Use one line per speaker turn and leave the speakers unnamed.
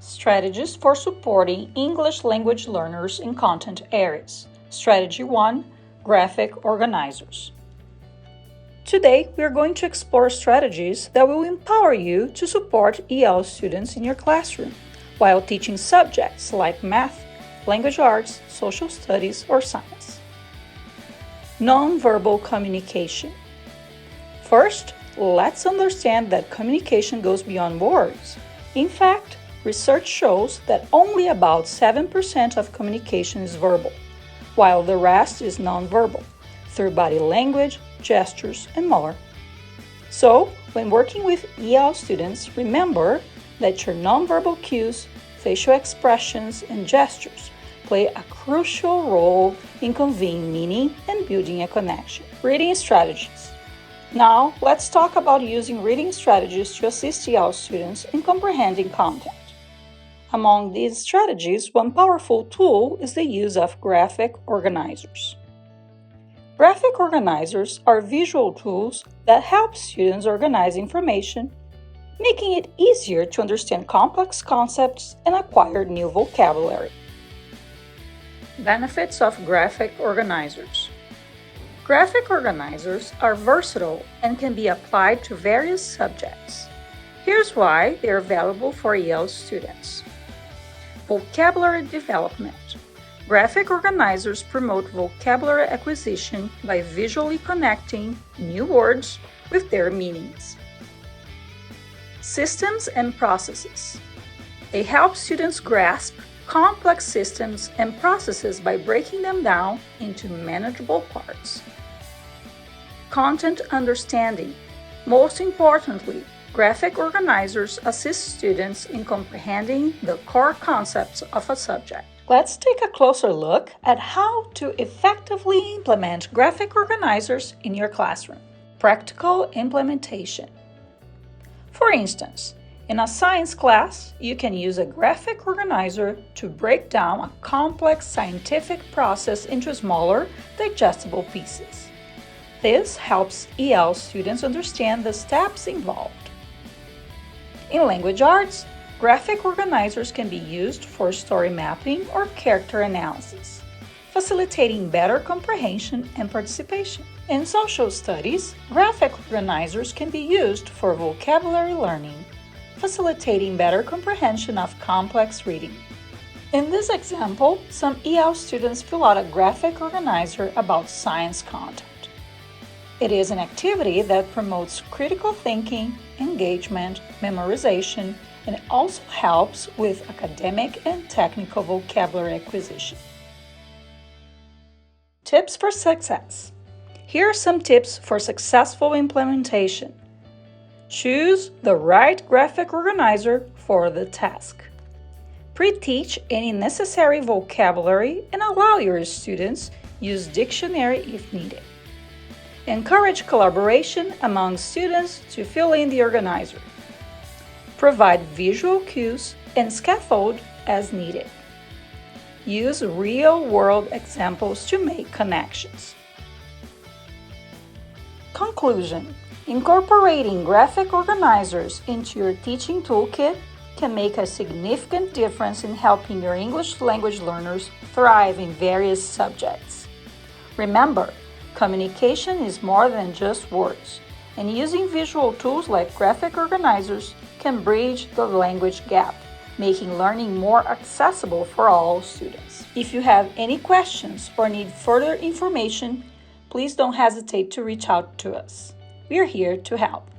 Strategies for supporting English language learners in content areas. Strategy 1. Graphic organizers. Today, we are going to explore strategies that will empower you to support EL students in your classroom while teaching subjects like math, language arts, social studies, or science. Nonverbal communication. First, let's understand that communication goes beyond words. In fact, research shows that only about 7% of communication is verbal, while the rest is nonverbal, through body language, gestures, and more. So, when working with EL students, remember that your nonverbal cues, facial expressions, and gestures play a crucial role in conveying meaning and building a connection. Reading strategies. Now, let's talk about using reading strategies to assist EL students in comprehending content. Among these strategies, one powerful tool is the use of graphic organizers. Graphic organizers are visual tools that help students organize information, making it easier to understand complex concepts and acquire new vocabulary. Benefits of graphic organizers. Graphic organizers are versatile and can be applied to various subjects. Here's why they are valuable for EL students. Vocabulary development. Graphic organizers promote vocabulary acquisition by visually connecting new words with their meanings. Systems and processes. They help students grasp complex systems and processes by breaking them down into manageable parts. Content understanding. Most importantly, graphic organizers assist students in comprehending the core concepts of a subject. Let's take a closer look at how to effectively implement graphic organizers in your classroom. Practical implementation. For instance, in a science class, you can use a graphic organizer to break down a complex scientific process into smaller, digestible pieces. This helps EL students understand the steps involved. In language arts, graphic organizers can be used for story mapping or character analysis, facilitating better comprehension and participation. In social studies, graphic organizers can be used for vocabulary learning, facilitating better comprehension of complex reading. In this example, some EL students fill out a graphic organizer about science content. It is an activity that promotes critical thinking, engagement, memorization, and also helps with academic and technical vocabulary acquisition. Tips for success. Here are some tips for successful implementation. Choose the right graphic organizer for the task. Pre-teach any necessary vocabulary and allow your students use dictionary if needed. Encourage collaboration among students to fill in the organizer. Provide visual cues and scaffold as needed. Use real-world examples to make connections. Conclusion. Incorporating graphic organizers into your teaching toolkit can make a significant difference in helping your English language learners thrive in various subjects. Remember, communication is more than just words, and using visual tools like graphic organizers can bridge the language gap, making learning more accessible for all students. If you have any questions or need further information, please don't hesitate to reach out to us. We are here to help.